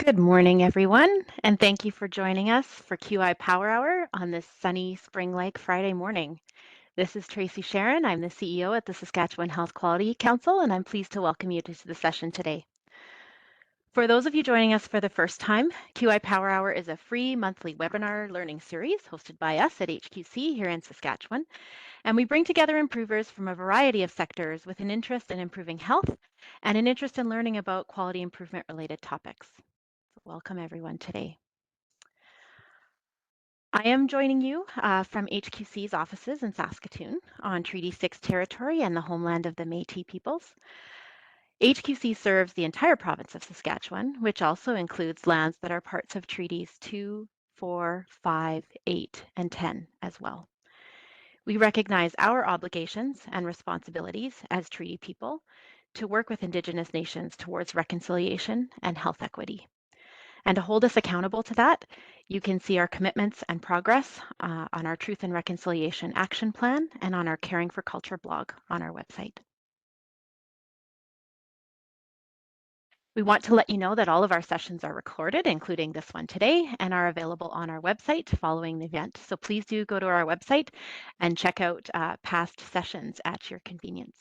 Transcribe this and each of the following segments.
Good morning, everyone, and thank you for joining us for QI Power Hour on this sunny spring-like Friday morning. This is Tracy Sharon. I'm the CEO at the Saskatchewan Health Quality Council, and I'm pleased to welcome you to the session today. For those of you joining us for the first time, QI Power Hour is a free monthly webinar learning series hosted by us at HQC here in Saskatchewan, and we bring together improvers from a variety of sectors with an interest in improving health and an interest in learning about quality improvement related topics. Welcome everyone today. I am joining you from HQC's offices in Saskatoon on Treaty 6 territory and the homeland of the Métis peoples. HQC serves the entire province of Saskatchewan, which also includes lands that are parts of Treaties 2, 4, 5, 8, and 10 as well. We recognize our obligations and responsibilities as treaty people to work with Indigenous nations towards reconciliation and health equity. And to hold us accountable to that, you can see our commitments and progress on our Truth and Reconciliation Action Plan and on our Caring for Culture blog on our website. We want to let you know that all of our sessions are recorded, including this one today, and are available on our website following the event. So please do go to our website and check out past sessions at your convenience.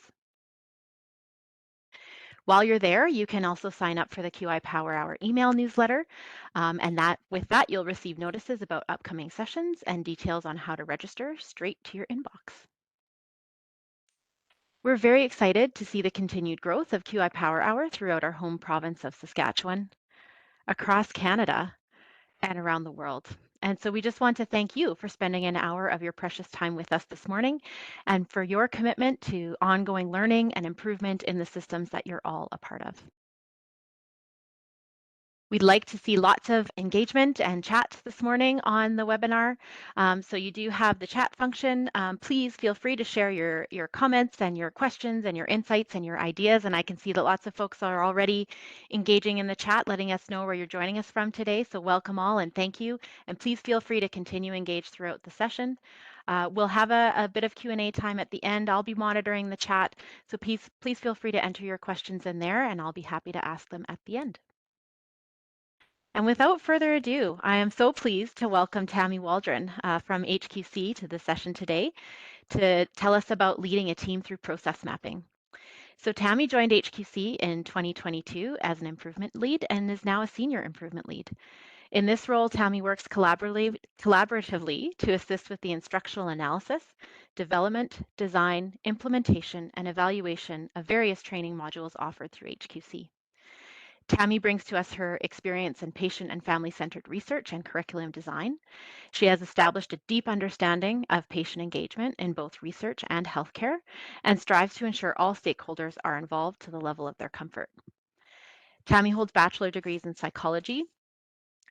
While you're there, you can also sign up for the QI Power Hour email newsletter, and with that, you'll receive notices about upcoming sessions and details on how to register straight to your inbox. We're very excited to see the continued growth of QI Power Hour throughout our home province of Saskatchewan, across Canada, and around the world. And so we just want to thank you for spending an hour of your precious time with us this morning and for your commitment to ongoing learning and improvement in the systems that you're all a part of. We'd like to see lots of engagement and chat this morning on the webinar. So you do have the chat function. Please feel free to share your comments and your questions and your insights and your ideas. And I can see that lots of folks are already engaging in the chat, letting us know where you're joining us from today. So welcome all and thank you. And please feel free to continue engage throughout the session. We'll have a bit of Q&A time at the end. I'll be monitoring the chat. So please feel free to enter your questions in there and I'll be happy to ask them at the end. And without further ado, I am so pleased to welcome Tammy Waldron from HQC to the session today to tell us about leading a team through process mapping. So Tammy joined HQC in 2022 as an improvement lead and is now a senior improvement lead. In this role, Tammy works collaboratively to assist with the instructional analysis, development, design, implementation, and evaluation of various training modules offered through HQC. Tammy brings to us her experience in patient and family-centered research and curriculum design. She has established a deep understanding of patient engagement in both research and healthcare and strives to ensure all stakeholders are involved to the level of their comfort. Tammy holds bachelor degrees in psychology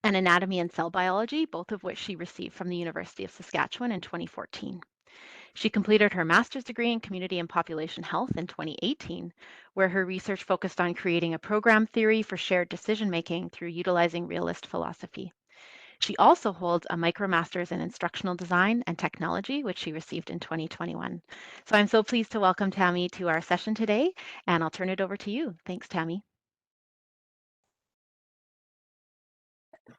and anatomy and cell biology, both of which she received from the University of Saskatchewan in 2014. She completed her master's degree in community and population health in 2018, where her research focused on creating a program theory for shared decision-making through utilizing realist philosophy. She also holds a micromaster's in instructional design and technology, which she received in 2021. So I'm so pleased to welcome Tammy to our session today, and I'll turn it over to you. Thanks, Tammy.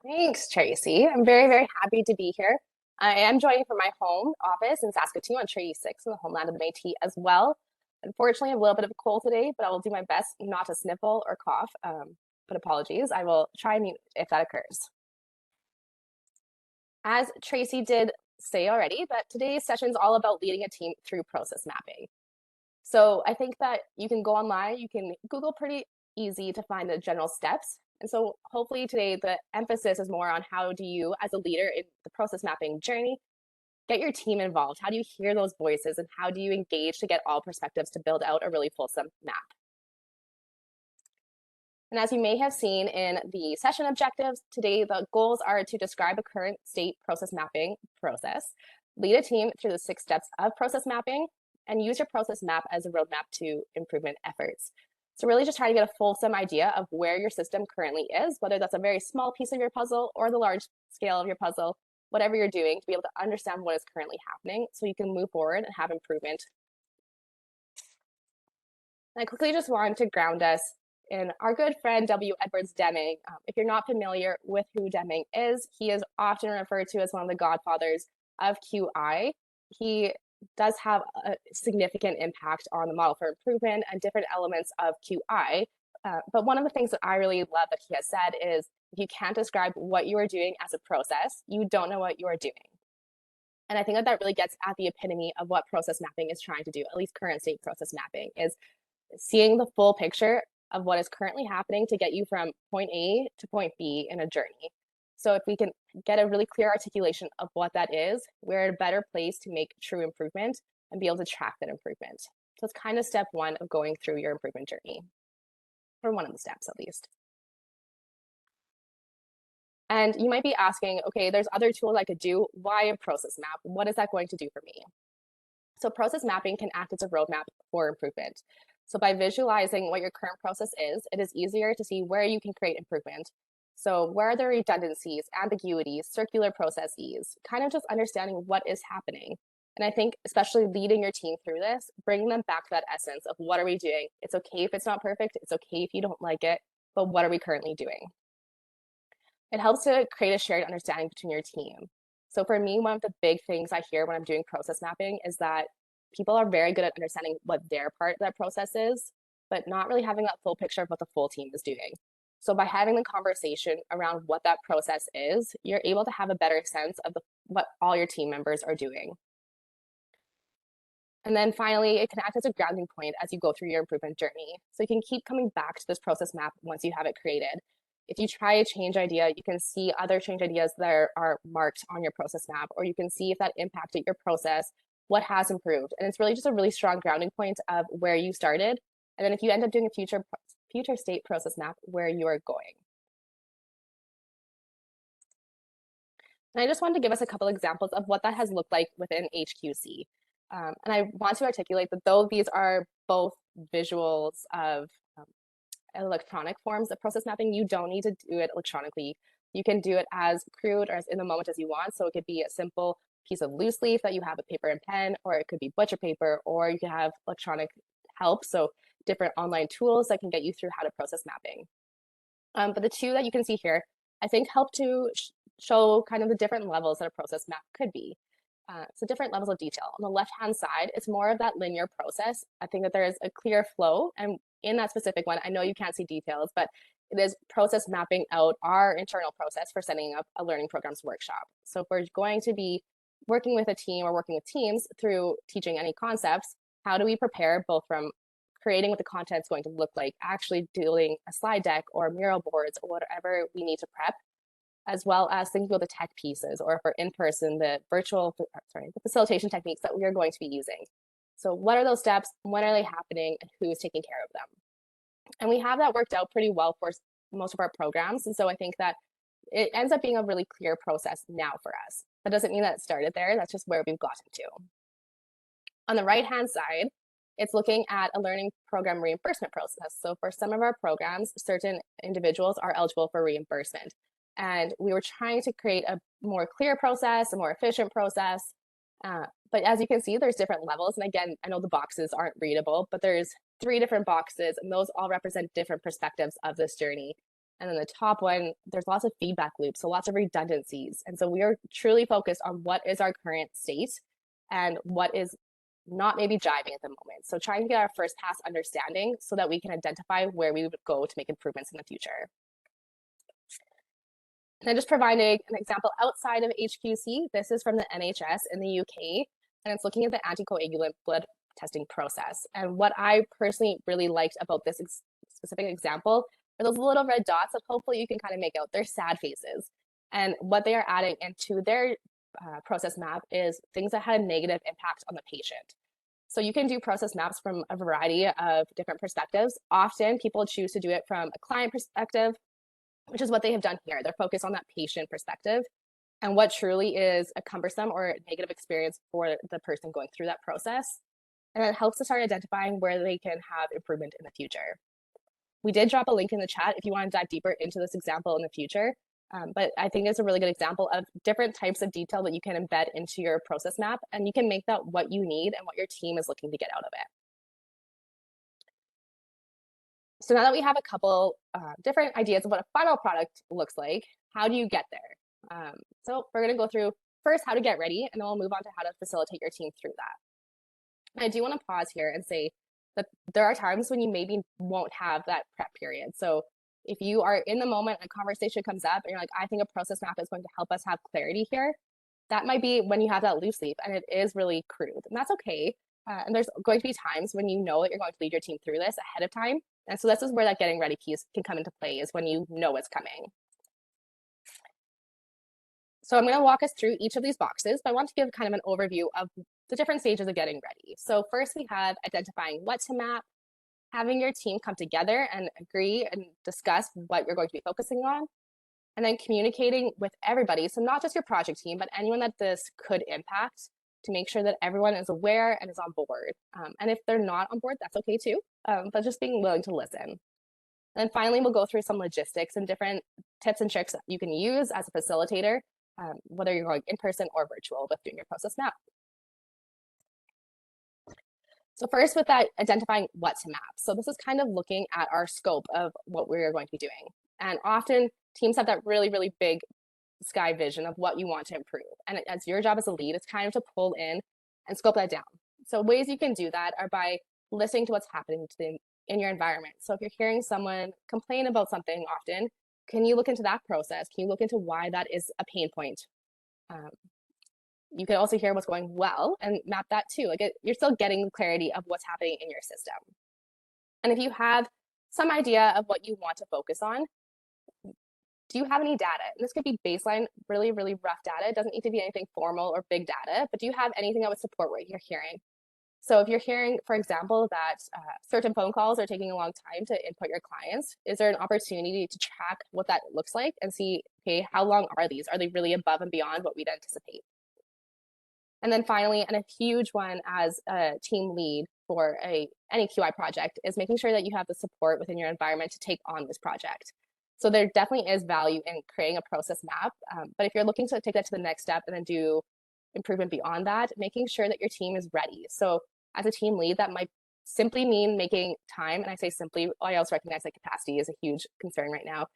Thanks, Tracy. I'm very, very happy to be here. I am joining from my home office in Saskatoon on Treaty 6 in the homeland of the Métis as well. Unfortunately, I have a little bit of a cold today, but I will do my best not to sniffle or cough, but apologies. I will try and mute if that occurs. As Tracy did say already, that today's session is all about leading a team through process mapping. So I think that you can go online, you can Google pretty easy to find the general steps. And so hopefully today the emphasis is more on how do you, as a leader in the process mapping journey, get your team involved? How do you hear those voices and how do you engage to get all perspectives to build out a really fulsome map? And as you may have seen in the session objectives, today the goals are to describe a current state process mapping process, lead a team through the 6 steps of process mapping, and use your process map as a roadmap to improvement efforts. So really just trying to get a fulsome idea of where your system currently is, whether that's a very small piece of your puzzle or the large scale of your puzzle, whatever you're doing, to be able to understand what is currently happening so you can move forward and have improvement. And I quickly just wanted to ground us And our good friend W. Edwards Deming, if you're not familiar with who Deming is, he is often referred to as one of the godfathers of QI. He does have a significant impact on the model for improvement and different elements of QI. But one of the things that I really love that he has said is, if you can't describe what you are doing as a process, you don't know what you are doing. And I think that that really gets at the epitome of what process mapping is trying to do, at least current state process mapping, is seeing the full picture of what is currently happening to get you from point A to point B in a journey. So if we can get a really clear articulation of what that is, we're in a better place to make true improvement and be able to track that improvement. So it's kind of step one of going through your improvement journey, or one of the steps at least. And you might be asking, okay, there's other tools I could do. Why a process map? What is that going to do for me? So process mapping can act as a roadmap for improvement. So by visualizing what your current process is, it is easier to see where you can create improvement. So where are there redundancies, ambiguities, circular processes, kind of just understanding what is happening. And I think especially leading your team through this, bringing them back to that essence of what are we doing? It's okay if it's not perfect. It's okay if you don't like it, but what are we currently doing? It helps to create a shared understanding between your team. So for me, one of the big things I hear when I'm doing process mapping is that people are very good at understanding what their part of that process is, but not really having that full picture of what the full team is doing. So by having the conversation around what that process is, you're able to have a better sense of what all your team members are doing. And then finally, it can act as a grounding point as you go through your improvement journey. So you can keep coming back to this process map once you have it created. If you try a change idea, you can see other change ideas that are marked on your process map, or you can see if that impacted your process, what has improved. And it's really just a really strong grounding point of where you started. And then if you end up doing a future state process map, where you are going. And I just wanted to give us a couple examples of what that has looked like within HQC. And I want to articulate that though these are both visuals of electronic forms of process mapping, you don't need to do it electronically. You can do it as crude or as in the moment as you want. So it could be a simple piece of loose leaf that you have with paper and pen, or it could be butcher paper, or you can have electronic help. So different online tools that can get you through how to process mapping. But the two that you can see here, I think help to show kind of the different levels that a process map could be. So different levels of detail. On the left-hand side, it's more of that linear process. I think that there is a clear flow, and in that specific one, I know you can't see details, but it is process mapping out our internal process for setting up a learning programs workshop. So if we're going to be working with a team or working with teams through teaching any concepts, how do we prepare both from creating what the content is going to look like, actually doing a slide deck or mural boards or whatever we need to prep, as well as thinking about the tech pieces, or for in-person, the facilitation techniques that we are going to be using. So what are those steps? When are they happening? And who is taking care of them? And we have that worked out pretty well for most of our programs. And so I think that it ends up being a really clear process now for us. That doesn't mean that it started there. That's just where we've gotten to. On the right-hand side, it's looking at a learning program reimbursement process. So for some of our programs, certain individuals are eligible for reimbursement. And we were trying to create a more clear process, a more efficient process. But as you can see, there's different levels. And again, I know the boxes aren't readable, but there's 3 different boxes, and those all represent different perspectives of this journey. And then the top one, there's lots of feedback loops, so lots of redundancies. And so we are truly focused on what is our current state and what is not maybe jiving at the moment. So trying to get our first pass understanding so that we can identify where we would go to make improvements in the future. And then just providing an example outside of HQC, this is from the NHS in the UK, and it's looking at the anticoagulant blood testing process. And what I personally really liked about this specific example are those little red dots that hopefully you can kind of make out. They're sad faces. And what they are adding into their process map is things that had a negative impact on the patient. So you can do process maps from a variety of different perspectives. Often people choose to do it from a client perspective, which is what they have done here. They're focused on that patient perspective and what truly is a cumbersome or negative experience for the person going through that process. And it helps to start identifying where they can have improvement in the future. We did drop a link in the chat if you want to dive deeper into this example in the future. But I think it's a really good example of different types of detail that you can embed into your process map, and you can make that what you need and what your team is looking to get out of it. So now that we have a couple different ideas of what a final product looks like, how do you get there? So we're going to go through first how to get ready, and then we'll move on to how to facilitate your team through that. And I do want to pause here and say that there are times when you maybe won't have that prep period. So if you are in the moment and a conversation comes up and you're like, I think a process map is going to help us have clarity here, that might be when you have that loose leaf and it is really crude, and that's okay. And there's going to be times when you know that you're going to lead your team through this ahead of time. And so this is where that getting ready piece can come into play, is when you know it's coming. So I'm going to walk us through each of these boxes, but I want to give kind of an overview of the different stages of getting ready. So first we have identifying what to map, having your team come together and agree and discuss what you're going to be focusing on, and then communicating with everybody. So not just your project team, but anyone that this could impact, to make sure that everyone is aware and is on board. And if they're not on board, that's okay too, but just being willing to listen. And then finally, we'll go through some logistics and different tips and tricks that you can use as a facilitator, whether you're going in person or virtual with doing your process map. So first, with that, identifying what to map. So this is kind of looking at our scope of what we're going to be doing. And often teams have that really, really big sky vision of what you want to improve. And as your job as a lead, it's kind of to pull in and scope that down. So ways you can do that are by listening to what's happening in your environment. So if you're hearing someone complain about something often, can you look into that process? Can you look into why that is a pain point? You can also hear what's going well and map that too. Like you're still getting clarity of what's happening in your system. And if you have some idea of what you want to focus on, do you have any data? And this could be baseline, really, really rough data. It doesn't need to be anything formal or big data, but do you have anything that would support what you're hearing? So if you're hearing, for example, that certain phone calls are taking a long time to input your clients, is there an opportunity to track what that looks like and see, okay, how long are these? Are they really above and beyond what we'd anticipate? And then finally, and a huge one as a team lead for any QI project, is making sure that you have the support within your environment to take on this project. So there definitely is value in creating a process map, but if you're looking to take that to the next step and then do improvement beyond that, making sure that your team is ready. So as a team lead, that might simply mean making time, and I say simply, I also recognize that capacity is a huge concern right now,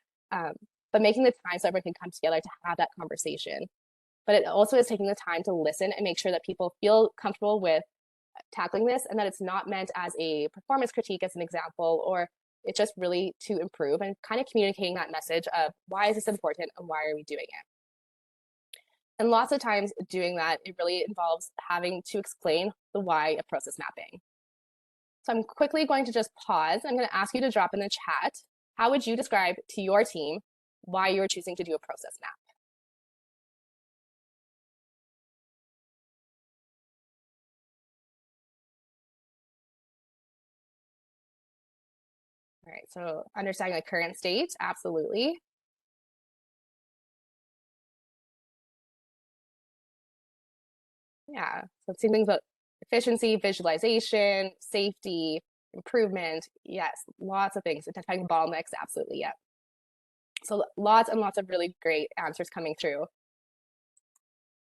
but making the time so everyone can come together to have that conversation. But it also is taking the time to listen and make sure that people feel comfortable with tackling this, and that it's not meant as a performance critique, as an example, or it's just really to improve, and kind of communicating that message of why is this important and why are we doing it. And lots of times doing that, it really involves having to explain the why of process mapping. So I'm quickly going to just pause. I'm going to ask you to drop in the chat, how would you describe to your team why you're choosing to do a process map? All right, so understanding the current state, absolutely. Yeah, so seeing things about efficiency, visualization, safety, improvement. Yes, lots of things. Identifying bottlenecks, absolutely, yeah. So lots and lots of really great answers coming through.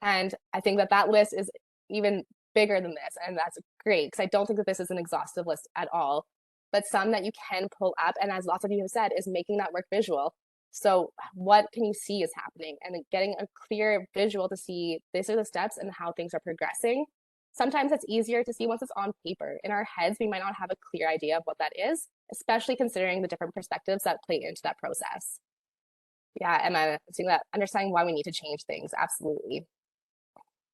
And I think that list is even bigger than this, and that's great, because I don't think that this is an exhaustive list at all, but some that you can pull up, and as lots of you have said, is making that work visual. So what can you see is happening, and getting a clear visual to see these are the steps and how things are progressing. Sometimes it's easier to see once it's on paper. In our heads, we might not have a clear idea of what that is, especially considering the different perspectives that play into that process. Yeah, and I'm seeing that, understanding why we need to change things, absolutely.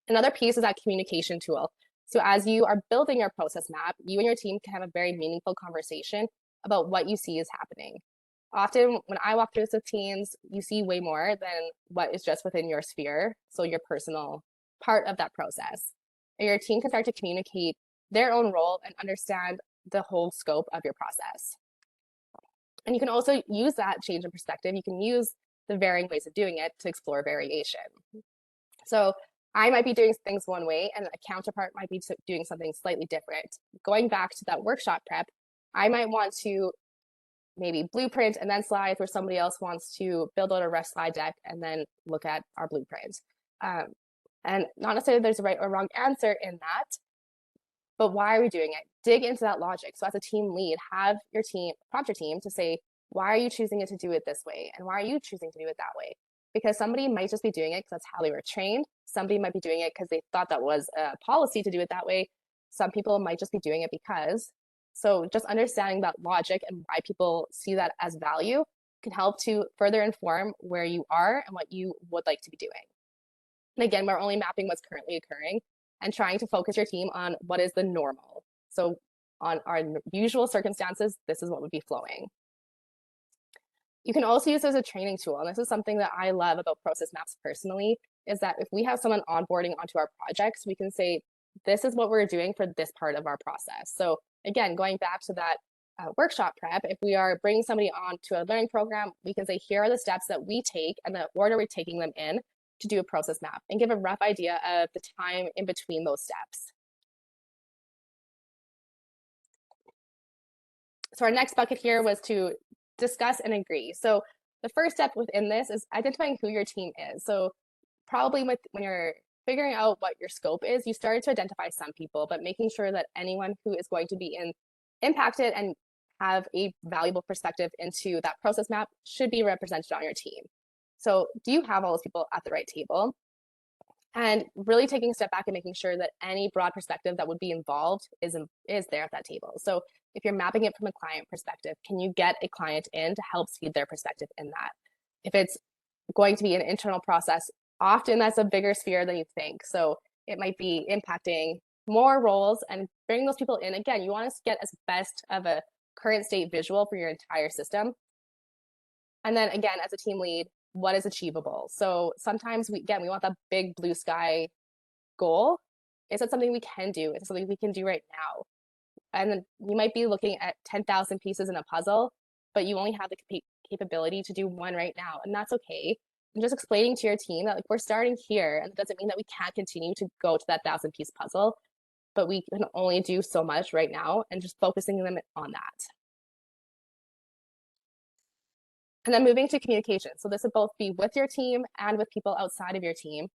Another piece is that communication tool. So as you are building your process map, you and your team can have a very meaningful conversation about what you see is happening. Often when I walk through this with teams, you see way more than what is just within your sphere, so your personal part of that process. And your team can start to communicate their own role and understand the whole scope of your process. And you can also use that change in perspective. You can use the varying ways of doing it to explore variation. So I might be doing things one way and a counterpart might be doing something slightly different. Going back to that workshop prep, I might want to maybe blueprint and then slides, where somebody else wants to build out a rough slide deck and then look at our blueprint. And not necessarily there's a right or wrong answer in that, but why are we doing it? Dig into that logic. So as a team lead, have your team, prompt your team to say, why are you choosing it to do it this way? And why are you choosing to do it that way? Because somebody might just be doing it because that's how they were trained. Somebody might be doing it because they thought that was a policy to do it that way. Some people might just be doing it because. So just understanding that logic and why people see that as value can help to further inform where you are and what you would like to be doing. And again, we're only mapping what's currently occurring and trying to focus your team on what is the normal. So on our usual circumstances, this is what would be flowing. You can also use it as a training tool. And this is something that I love about process maps personally, is that if we have someone onboarding onto our projects, we can say, this is what we're doing for this part of our process. So again, going back to that workshop prep, if we are bringing somebody on to a learning program, we can say, here are the steps that we take and the order we're taking them in to do a process map and give a rough idea of the time in between those steps. So our next bucket here was to discuss and agree. So the first step within this is identifying who your team is. So probably when you're figuring out what your scope is, you started to identify some people, but making sure that anyone who is going to be impacted and have a valuable perspective into that process map should be represented on your team. So do you have all those people at the right table? And really taking a step back and making sure that any broad perspective that would be involved is there at that table. So if you're mapping it from a client perspective, can you get a client in to help seed their perspective in that? If it's going to be an internal process, often that's a bigger sphere than you think. So it might be impacting more roles and bringing those people in. Again, you want to get as best of a current state visual for your entire system. And then again, as a team lead, what is achievable? So sometimes we want that big blue sky goal. Is it something we can do? Is it something we can do right now? And then you might be looking at 10,000 pieces in a puzzle, but you only have the capability to do one right now, and that's okay. And just explaining to your team that, like, we're starting here, and it doesn't mean that we can't continue to go to that 1,000-piece puzzle, but we can only do so much right now, and just focusing them on that. And then moving to communication. So this would both be with your team and with people outside of your team,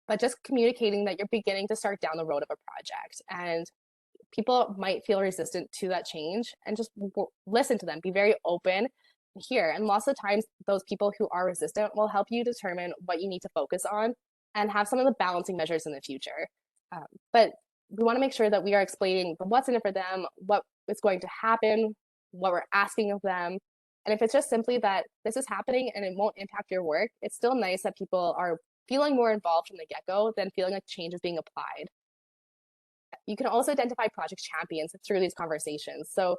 but just communicating that you're beginning to start down the road of a project. And people might feel resistant to that change, and just listen to them, be very open here. And lots of times those people who are resistant will help you determine what you need to focus on and have some of the balancing measures in the future. But we want to make sure that we are explaining what's in it for them, what is going to happen, what we're asking of them. And if it's just simply that this is happening and it won't impact your work, it's still nice that people are feeling more involved from the get-go than feeling like change is being applied. You can also identify project champions through these conversations. So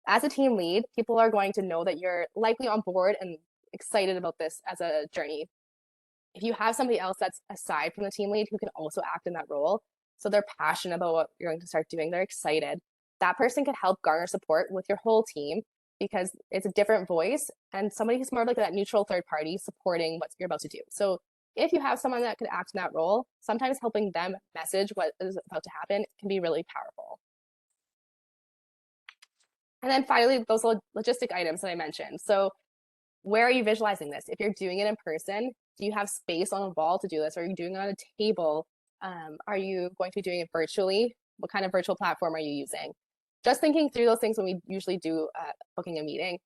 as a team lead, people are going to know that you're likely on board and excited about this as a journey. If you have somebody else that's aside from the team lead who can also act in that role, so they're passionate about what you're going to start doing, they're excited, that person can help garner support with your whole team because it's a different voice and somebody who's more like that neutral third party supporting what you're about to do. So if you have someone that could act in that role, sometimes helping them message what is about to happen can be really powerful. And then finally, those logistic items that I mentioned. So where are you visualizing this? If you're doing it in person, do you have space on a wall to do this? Are you doing it on a table? Are you going to be doing it virtually? What kind of virtual platform are you using? Just thinking through those things when we usually do booking a meeting.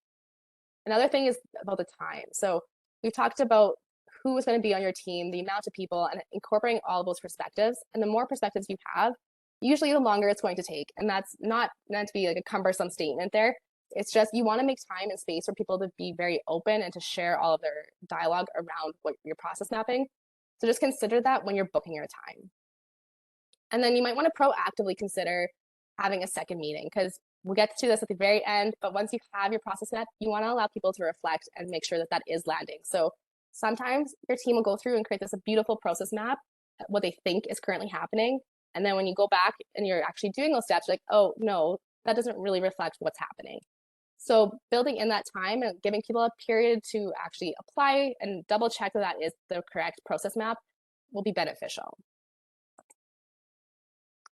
Another thing is about the time. So we've talked about who is going to be on your team, the amount of people, and incorporating all of those perspectives. And the more perspectives you have, usually the longer it's going to take. And that's not meant to be like a cumbersome statement there. It's just you want to make time and space for people to be very open and to share all of their dialogue around what you're process mapping. So just consider that when you're booking your time. And then you might want to proactively consider having a second meeting, because we'll get to this at the very end, but once you have your process map, you want to allow people to reflect and make sure that that is landing. So sometimes your team will go through and create this beautiful process map, what they think is currently happening. And then when you go back and you're actually doing those steps, you're like, oh no, that doesn't really reflect what's happening. So building in that time and giving people a period to actually apply and double check that that is the correct process map will be beneficial.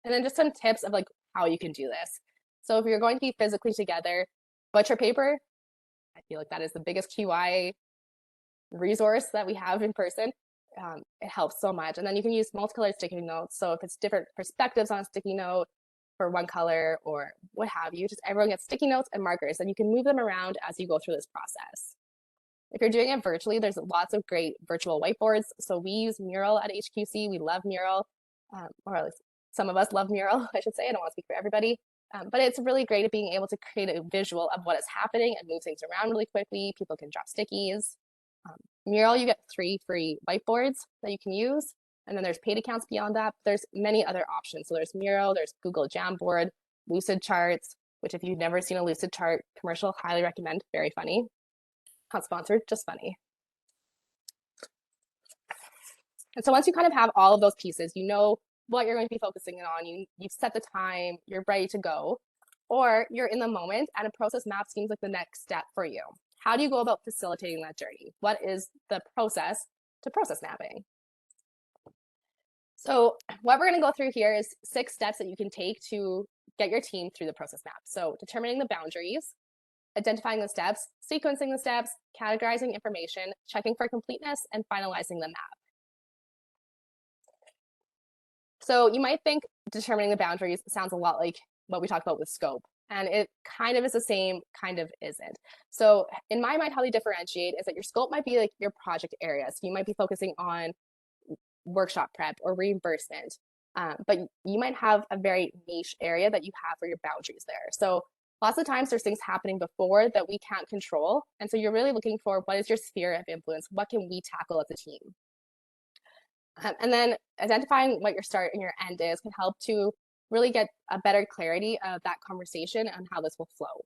And then just some tips of like how you can do this. So if you're going to be physically together, butcher paper, I feel like that is the biggest QI resource that we have in person. It helps so much. And then you can use multicolored sticky notes. So if it's different perspectives on a sticky note, for one color or what have you. Just everyone gets sticky notes and markers, and you can move them around as you go through this process. If you're doing it virtually, there's lots of great virtual whiteboards. So we use Mural at HQC. We love Mural, or at least some of us love Mural, I should say. I don't want to speak for everybody. But it's really great at being able to create a visual of what is happening and move things around really quickly. People can drop stickies. Mural, you get 3 free whiteboards that you can use. And then there's paid accounts beyond that. There's many other options. So there's Mural, there's Google Jamboard, Lucid Charts, which if you've never seen a Lucid Chart commercial, highly recommend. Very funny. Not sponsored, just funny. And so once you kind of have all of those pieces, you know what you're going to be focusing on, you've set the time, you're ready to go, or you're in the moment and a process map seems like the next step for you. How do you go about facilitating that journey? What is the process to process mapping? So what we're going to go through here is 6 steps that you can take to get your team through the process map. So determining the boundaries, identifying the steps, sequencing the steps, categorizing information, checking for completeness, and finalizing the map. So you might think determining the boundaries sounds a lot like what we talked about with scope, and it kind of is the same, kind of isn't. So in my mind, how they differentiate is that your scope might be like your project areas. You might be focusing on workshop prep or reimbursement, but you might have a very niche area that you have for your boundaries there. So lots of times there's things happening before that we can't control, and so you're really looking for what is your sphere of influence? What can we tackle as a team? And then identifying what your start and your end is can help to really get a better clarity of that conversation and how this will flow.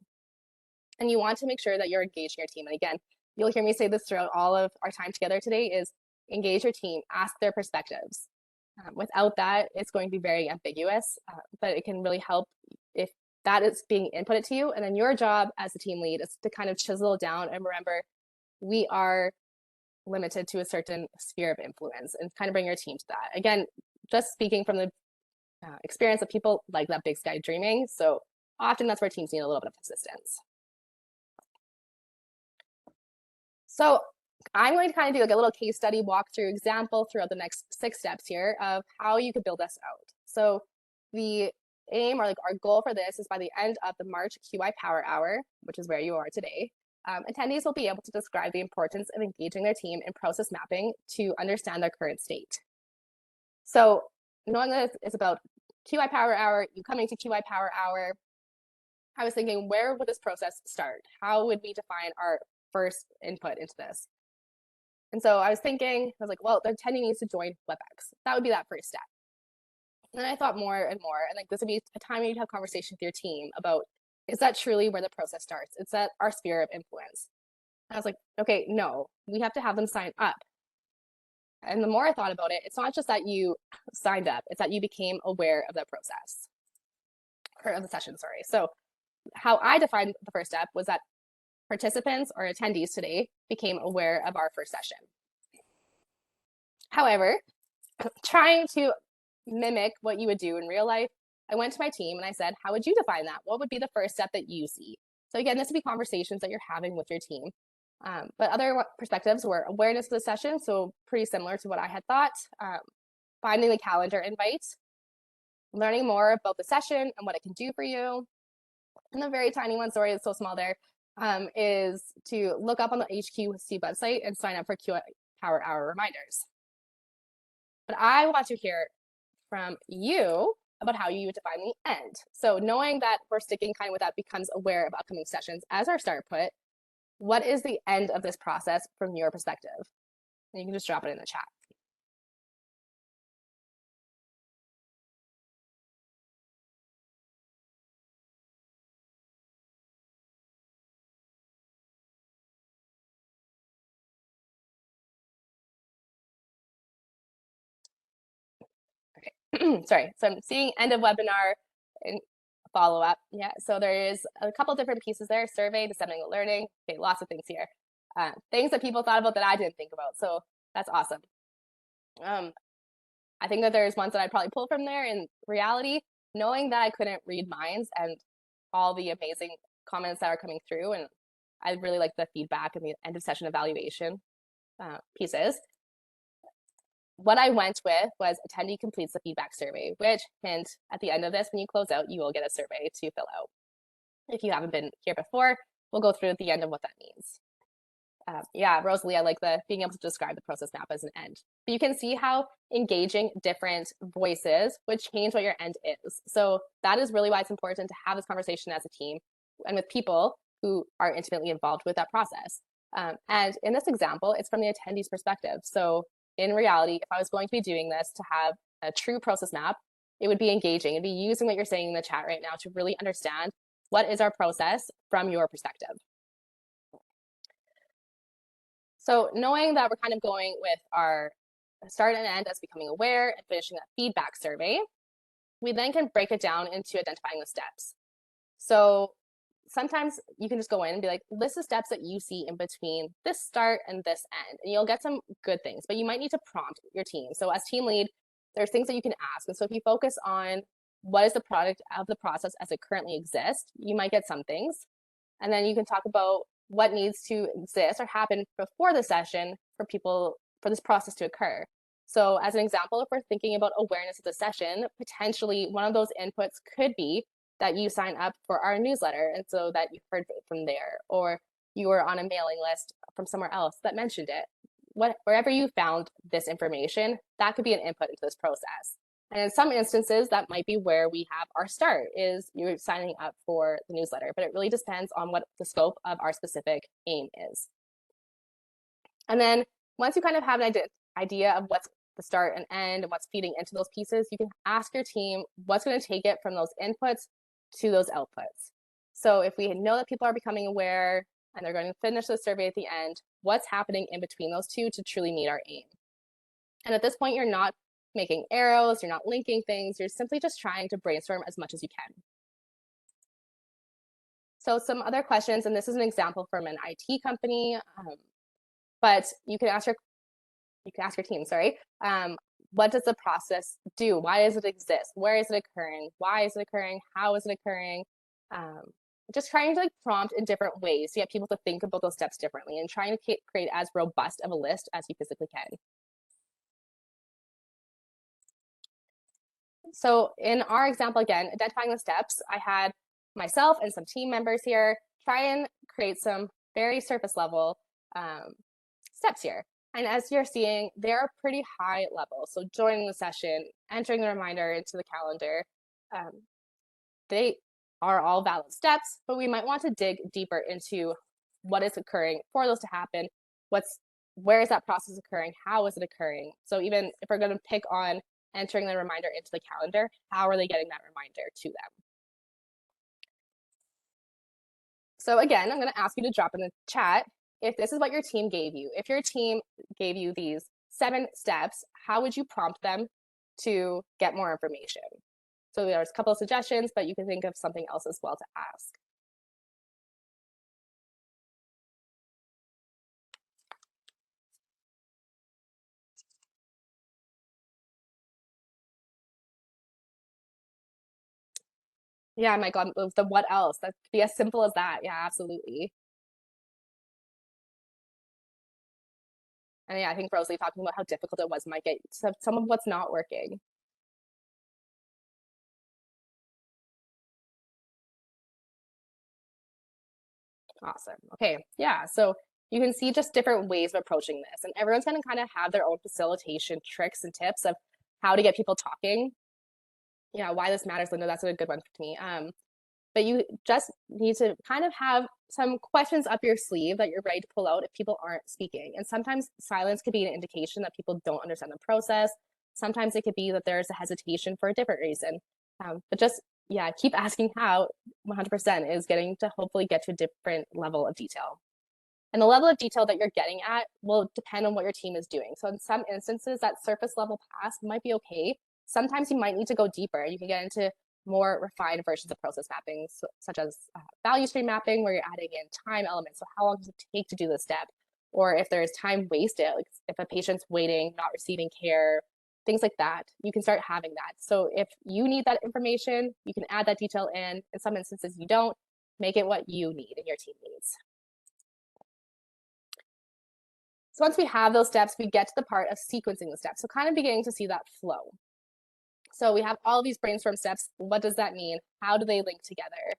And you want to make sure that you're engaging your team. And again, you'll hear me say this throughout all of our time together today is engage your team, ask their perspectives. Without that, it's going to be very ambiguous, but it can really help if that is being inputted to you. And then your job as a team lead is to kind of chisel it down and remember, we are limited to a certain sphere of influence and kind of bring your team to that. Again, just speaking from the experience of people like that big sky dreaming. So often that's where teams need a little bit of assistance. So I'm going to kind of do like a little case study walkthrough example throughout the next 6 steps here of how you could build this out. So the aim or like our goal for this is by the end of the March QI Power Hour, which is where you are today, attendees will be able to describe the importance of engaging their team in process mapping to understand their current state. So knowing that it's about QI Power Hour, you coming to QI Power Hour, I was thinking, where would this process start? How would we define our first input into this? And so I was thinking, I was like, well, the attendee needs to join WebEx. That would be that first step. And then I thought more and more, and like this would be a time you'd have conversation with your team about, is that truly where the process starts? It's at our sphere of influence. And I was like, okay, no, we have to have them sign up. And the more I thought about it, it's not just that you signed up, it's that you became aware of the process, or of the session, sorry. So how I defined the first step was that participants or attendees today became aware of our first session. However, trying to mimic what you would do in real life, I went to my team and I said, how would you define that? What would be the first step that you see? So again, this would be conversations that you're having with your team. But other perspectives were awareness of the session, so pretty similar to what I had thought, finding the calendar invite, learning more about the session and what it can do for you. And the very tiny one, sorry, it's so small there, is to look up on the HQC website and sign up for QI Power Hour reminders. But I want to hear from you about how you would define the end. So knowing that we're sticking kind of with that becomes aware of upcoming sessions as our start put, what is the end of this process from your perspective? And you can just drop it in the chat. Okay, sorry. So I'm seeing end of webinar and follow up. Yeah, so there is a couple different pieces there, survey, disseminating learning. Okay, lots of things here. Things that people thought about that I didn't think about. So that's awesome. I think that there's ones that I'd probably pull from there in reality, knowing that I couldn't read minds and all the amazing comments that are coming through. And I really like the feedback and the end of session evaluation pieces. what I went with was attendee completes the feedback survey, which, hint, at the end of this, when you close out, you will get a survey to fill out. If you haven't been here before, we'll go through at the end of what that means. Yeah, Rosalie, I like the being able to describe the process map as an end. But you can see how engaging different voices would change what your end is. So that is really why it's important to have this conversation as a team and with people who are intimately involved with that process. And in this example, it's from the attendee's perspective. So in reality, if I was going to be doing this to have a true process map, it would be engaging. It'd be using what you're saying in the chat right now to really understand what is our process from your perspective. So knowing that we're kind of going with our start and end as becoming aware and finishing that feedback survey, we then can break it down into identifying the steps. So sometimes you can just go in and be like, list the steps that you see in between this start and this end, and you'll get some good things, but you might need to prompt your team. So as team lead, there's things that you can ask. And so if you focus on what is the product of the process as it currently exists, you might get some things. And then you can talk about what needs to exist or happen before the session for people, for this process to occur. So as an example, if we're thinking about awareness of the session, potentially one of those inputs could be that you sign up for our newsletter and so that you heard it from there, or you were on a mailing list from somewhere else that mentioned it. Wherever you found this information, that could be an input into this process. And in some instances, that might be where we have our start, is you're signing up for the newsletter, but it really depends on what the scope of our specific aim is. And then once you kind of have an idea of what's the start and end and what's feeding into those pieces, you can ask your team what's going to take it from those inputs to those outputs. So if we know that people are becoming aware and they're going to finish the survey at the end, what's happening in between those two to truly meet our aim? And at this point, you're not making arrows, you're not linking things, you're simply just trying to brainstorm as much as you can. So some other questions, and this is an example from an IT company, but you can ask your team, sorry, what does the process do? Why does it exist? Where is it occurring? Why is it occurring? How is it occurring? Just trying to prompt in different ways to get people to think about those steps differently and trying to create as robust of a list as you physically can. So in our example, again, identifying the steps, I had myself and some team members here try and create some very surface level steps here. And as you're seeing, they're pretty high level. So joining the session, entering the reminder into the calendar, they are all valid steps, but we might want to dig deeper into what is occurring for those to happen. Where is that process occurring? How is it occurring? So even if we're going to pick on entering the reminder into the calendar, how are they getting that reminder to them? So again, I'm going to ask you to drop in the chat if this is what your team gave you. If your team gave you these 7 steps, how would you prompt them to get more information? So there's a couple of suggestions, but you can think of something else as well to ask. Yeah, my God, the what else? That could be as simple as that. Yeah, absolutely. And yeah, I think Rosalie talking about how difficult it was might get some of what's not working. Awesome. Okay, yeah, so you can see just different ways of approaching this, and everyone's going to kind of have their own facilitation tricks and tips of how to get people talking. Yeah, why this matters, Linda, that's a good one for me. But you just need to kind of have some questions up your sleeve that you're ready to pull out if people aren't speaking. And sometimes silence could be an indication that people don't understand the process. Sometimes it could be that there's a hesitation for a different reason. But just, yeah, keep asking how. 100% is getting to hopefully get to a different level of detail. And the level of detail that you're getting at will depend on what your team is doing. So in some instances, that surface level pass might be okay. Sometimes you might need to go deeper. You can get into more refined versions of process mapping, such as value stream mapping, where you're adding in time elements. So how long does it take to do this step? Or if there's time wasted, like if a patient's waiting, not receiving care, things like that, you can start having that. So if you need that information, you can add that detail in. In some instances, you don't. Make it what you need and your team needs. So once we have those steps, we get to the part of sequencing the steps. So kind of beginning to see that flow. So we have all of these brainstorm steps. What does that mean? How do they link together?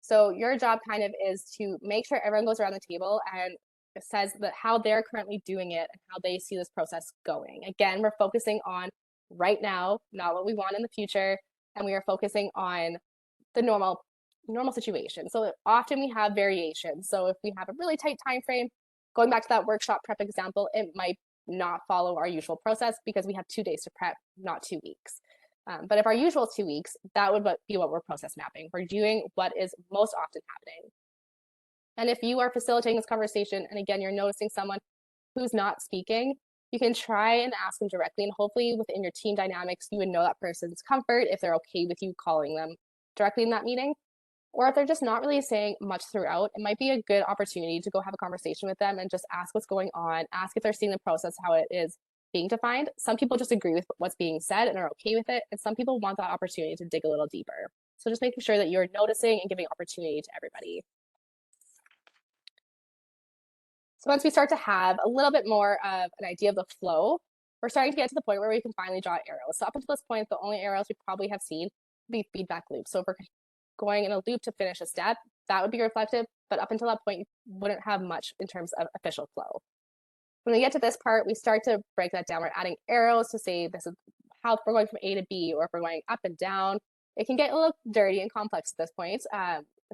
So your job kind of is to make sure everyone goes around the table and says that how they're currently doing it and how they see this process going. Again, we're focusing on right now, not what we want in the future, and we are focusing on the normal situation. So often we have variations. So if we have a really tight time frame, going back to that workshop prep example, it might not follow our usual process because we have 2 days to prep, not 2 weeks. But if our usual 2 weeks, that would be what we're process mapping. We're doing what is most often happening. And if you are facilitating this conversation, and again, you're noticing someone who's not speaking, you can try and ask them directly. And hopefully within your team dynamics, you would know that person's comfort if they're okay with you calling them directly in that meeting. Or if they're just not really saying much throughout, it might be a good opportunity to go have a conversation with them and just ask what's going on, ask if they're seeing the process, how it is being defined. Some people just agree with what's being said and are okay with it. And some people want that opportunity to dig a little deeper. So just making sure that you're noticing and giving opportunity to everybody. So once we start to have a little bit more of an idea of the flow, we're starting to get to the point where we can finally draw arrows. So up until this point, the only arrows we probably have seen would be feedback loops. So if we're going in a loop to finish a step, that would be reflective. But up until that point, you wouldn't have much in terms of official flow. When we get to this part, we start to break that down. We're adding arrows to say this is how we're going from A to B, or if we're going up and down. It can get a little dirty and complex at this point.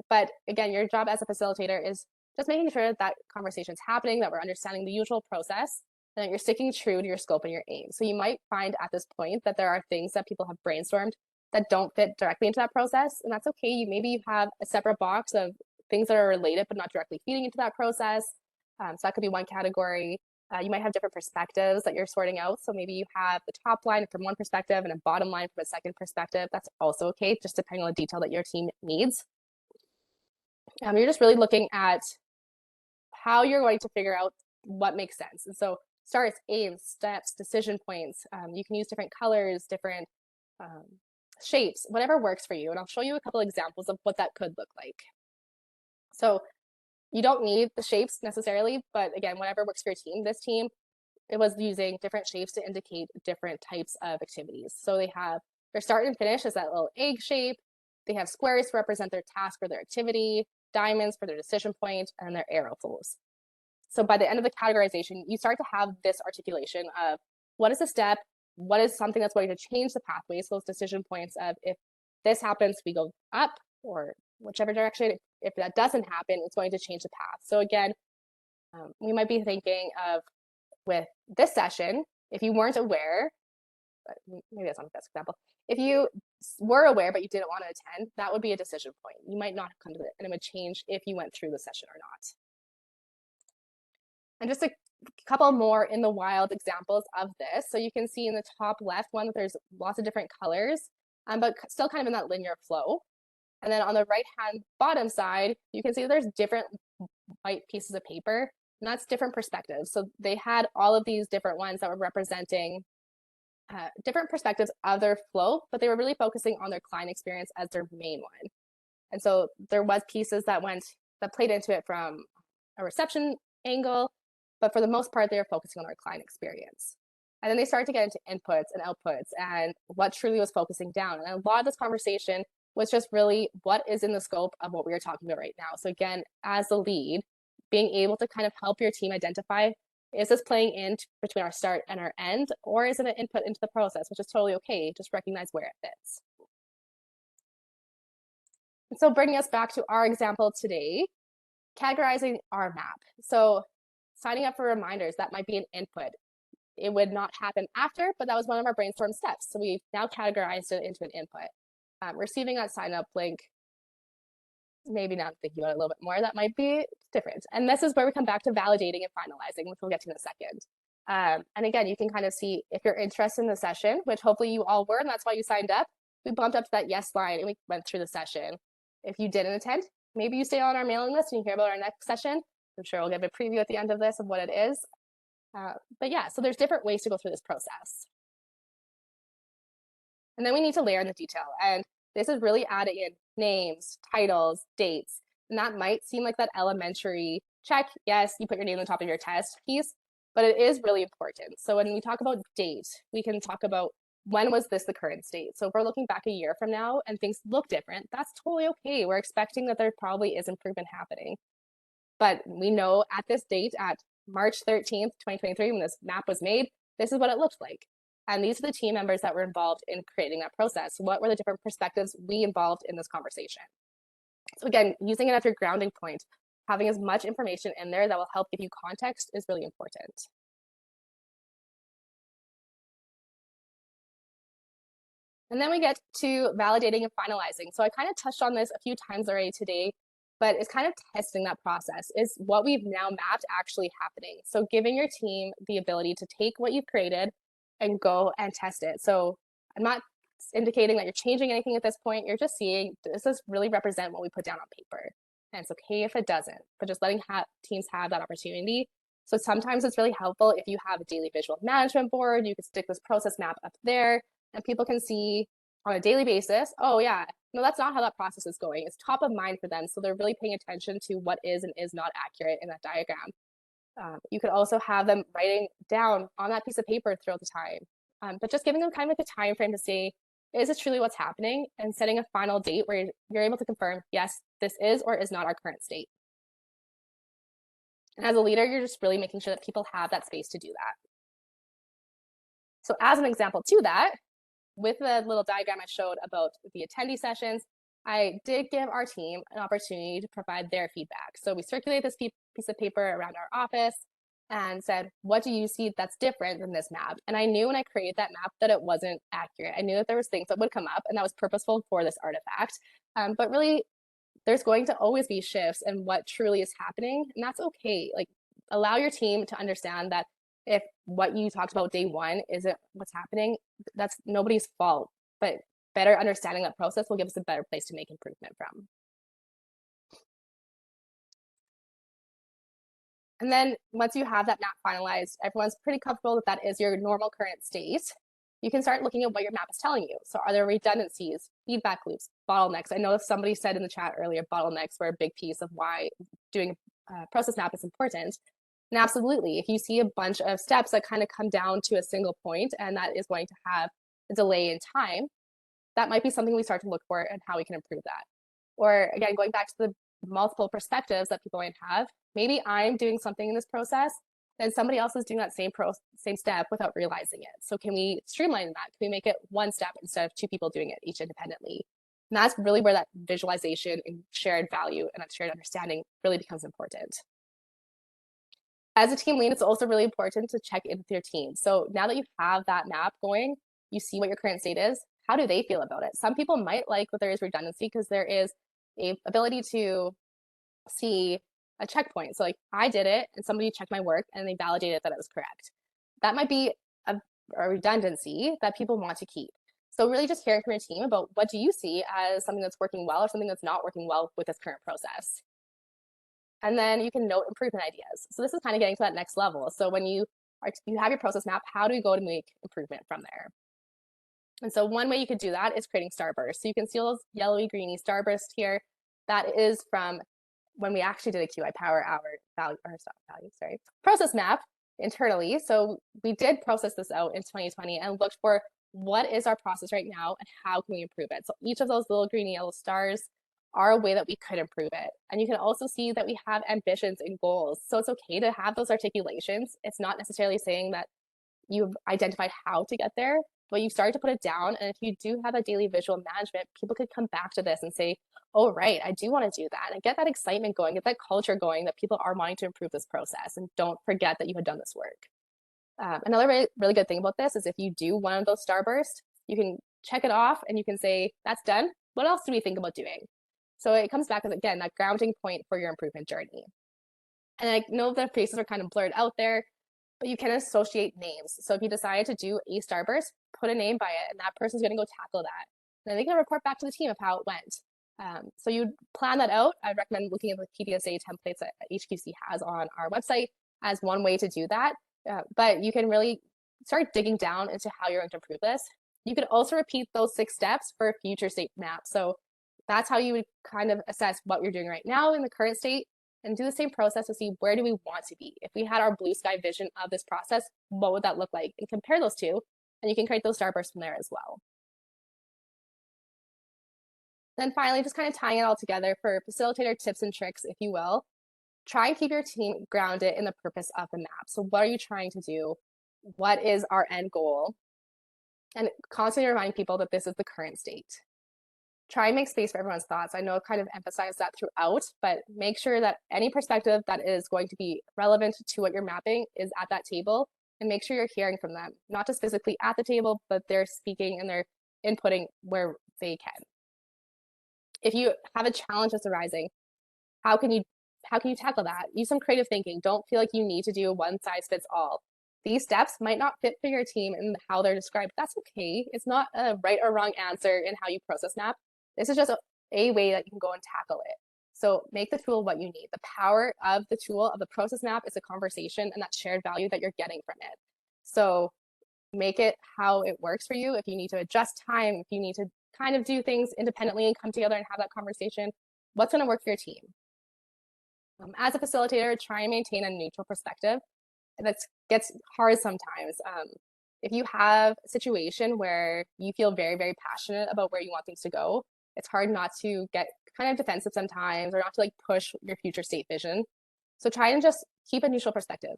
But again, your job as a facilitator is just making sure that conversation is happening, that we're understanding the usual process, and that you're sticking true to your scope and your aim. So you might find at this point that there are things that people have brainstormed that don't fit directly into that process, and that's okay. Maybe you have a separate box of things that are related but not directly feeding into that process. So that could be one category. You might have different perspectives that you're sorting out. So maybe you have the top line from one perspective and a bottom line from a second perspective. That's also okay, just depending on the detail that your team needs. You're just really looking at how you're going to figure out what makes sense. And so starts, aims, steps, decision points. You can use different colors, different shapes, whatever works for you. And I'll show you a couple examples of what that could look like. So you don't need the shapes necessarily, but again, whatever works for your team. This team, it was using different shapes to indicate different types of activities. So they have their start and finish is that little egg shape. They have squares to represent their task or their activity, diamonds for their decision point, and their arrow flows. So by the end of the categorization, you start to have this articulation of what is a step, what is something that's going to change the pathways, those decision points of if this happens, we go up, or whichever direction. If that doesn't happen, it's going to change the path. So again, we might be thinking of with this session, if you weren't aware, maybe that's not the best example. If you were aware but you didn't want to attend, that would be a decision point. You might not have come to it, and it would change if you went through the session or not. And just a couple more in the wild examples of this. So you can see in the top left one that there's lots of different colors, but still kind of in that linear flow. And then on the right-hand bottom side, you can see there's different white pieces of paper, and that's different perspectives. So they had all of these different ones that were representing different perspectives of their flow, but they were really focusing on their client experience as their main one. And so there was pieces that played into it from a reception angle, but for the most part, they were focusing on their client experience. And then they started to get into inputs and outputs and what truly was focusing down. And a lot of this conversation was just really what is in the scope of what we are talking about right now. So again, as the lead, being able to kind of help your team identify, is this playing in between our start and our end, or is it an input into the process, which is totally okay. Just recognize where it fits. And so bringing us back to our example today, categorizing our map. So signing up for reminders, that might be an input. It would not happen after, but that was one of our brainstorm steps. So we've now categorized it into an input. Receiving that sign up link, maybe now thinking about it a little bit more, that might be different. And this is where we come back to validating and finalizing, which we'll get to in a second. And again, you can kind of see if you're interested in the session, which hopefully you all were, and that's why you signed up. We bumped up to that yes line and we went through the session. If you didn't attend, maybe you stay on our mailing list and you hear about our next session. I'm sure we'll give a preview at the end of this of what it is. But yeah, so there's different ways to go through this process. And then we need to layer in the detail. And this is really adding in names, titles, dates. And that might seem like that elementary check. Yes, you put your name on the top of your test piece. but it is really important. So when we talk about date, we can talk about when was this the current state? So if we're looking back a year from now and things look different, that's totally okay. We're expecting that there probably is improvement happening. But we know at this date, at March 13th, 2023, when this map was made, this is what it looked like. And these are the team members that were involved in creating that process. What were the different perspectives we involved in this conversation? So again, using it as your grounding point, having as much information in there that will help give you context is really important. And then we get to validating and finalizing. So I kind of touched on this a few times already today, but it's kind of testing that process. Is what we've now mapped actually happening? So giving your team the ability to take what you've created and go and test it. So I'm not indicating that you're changing anything at this point. You're just seeing, does this really represent what we put down on paper? And it's okay if it doesn't, but just letting teams have that opportunity. So sometimes it's really helpful if you have a daily visual management board, you can stick this process map up there and people can see on a daily basis, oh yeah, no, that's not how that process is going. It's top of mind for them. So they're really paying attention to what is and is not accurate in that diagram. You could also have them writing down on that piece of paper throughout the time, but just giving them kind of like a time frame to say, is this truly what's happening? And setting a final date where you're able to confirm, yes, this is or is not our current state. And as a leader, you're just really making sure that people have that space to do that. So as an example to that, with the little diagram I showed about the attendee sessions, I did give our team an opportunity to provide their feedback. So we circulated this piece of paper around our office and said, what do you see that's different than this map? And I knew when I created that map that it wasn't accurate. I knew that there was things that would come up and that was purposeful for this artifact. But really, there's going to always be shifts in what truly is happening. And that's okay. Like, allow your team to understand that if what you talked about day one isn't what's happening, that's nobody's fault. But better understanding that process will give us a better place to make improvement from. And then once you have that map finalized, everyone's pretty comfortable that that is your normal current state. You can start looking at what your map is telling you. So are there redundancies, feedback loops, bottlenecks? I know somebody said in the chat earlier, bottlenecks were a big piece of why doing a process map is important. And absolutely, if you see a bunch of steps that kind of come down to a single point and that is going to have a delay in time, that might be something we start to look for and how we can improve that. Or again, going back to the multiple perspectives that people might have, maybe I'm doing something in this process, then somebody else is doing that same step without realizing it. So can we streamline that? Can we make it one step instead of two people doing it each independently? And that's really where that visualization and shared value and that shared understanding really becomes important. As a team lead, it's also really important to check in with your team. So now that you have that map going, you see what your current state is, how do they feel about it? Some people might like that there is redundancy because there is a ability to see a checkpoint. So like I did it and somebody checked my work and they validated that it was correct. That might be a redundancy that people want to keep. So really just hearing from your team about what do you see as something that's working well or something that's not working well with this current process. And then you can note improvement ideas. So this is kind of getting to that next level. So when you have your process map, how do we go to make improvement from there? And so one way you could do that is creating starbursts. So you can see those yellowy, greeny starbursts here. That is from when we actually did a QI Power Hour process map internally. So we did process this out in 2020 and looked for what is our process right now and how can we improve it. So each of those little green and yellow stars are a way that we could improve it. And you can also see that we have ambitions and goals. So it's okay to have those articulations. It's not necessarily saying that you've identified how to get there, but you've started to put it down. And if you do have a daily visual management, people could come back to this and say, oh, right, I do want to do that. And get that excitement going, get that culture going that people are wanting to improve this process. And don't forget that you had done this work. Another really good thing about this is if you do one of those starbursts, you can check it off and you can say, that's done. What else do we think about doing? So it comes back as, again, that grounding point for your improvement journey. And I know the faces are kind of blurred out there, but you can associate names. So if you decide to do a starburst, put a name by it, and that person's going to go tackle that. And then they can report back to the team of how it went. So you plan that out. I recommend looking at the PDSA templates that HQC has on our website as one way to do that. But you can really start digging down into how you're going to improve this. You could also repeat those 6 steps for a future state map. So that's how you would kind of assess what you're doing right now in the current state. and do the same process to see where do we want to be. If we had our blue sky vision of this process, what would that look like? And compare those two, and you can create those starbursts from there as well. Then finally, just kind of tying it all together for facilitator tips and tricks, if you will. Try and keep your team grounded in the purpose of the map. So what are you trying to do? What is our end goal? And constantly remind people that this is the current state. Try and make space for everyone's thoughts. I know I kind of emphasized that throughout, but make sure that any perspective that is going to be relevant to what you're mapping is at that table, and make sure you're hearing from them, not just physically at the table, but they're speaking and they're inputting where they can. If you have a challenge that's arising, how can you tackle that? Use some creative thinking. Don't feel like you need to do a one size fits all. These steps might not fit for your team and how they're described. That's okay. It's not a right or wrong answer in how you process map. This is just a way that you can go and tackle it. So make the tool what you need. The power of the tool of the process map is a conversation and that shared value that you're getting from it. So make it how it works for you. If you need to adjust time, if you need to kind of do things independently and come together and have that conversation, what's going to work for your team? As a facilitator, try and maintain a neutral perspective. That gets hard sometimes. If you have a situation where you feel very, very passionate about where you want things to go, it's hard not to get kind of defensive sometimes, or not to like push your future state vision. So try and just keep a neutral perspective.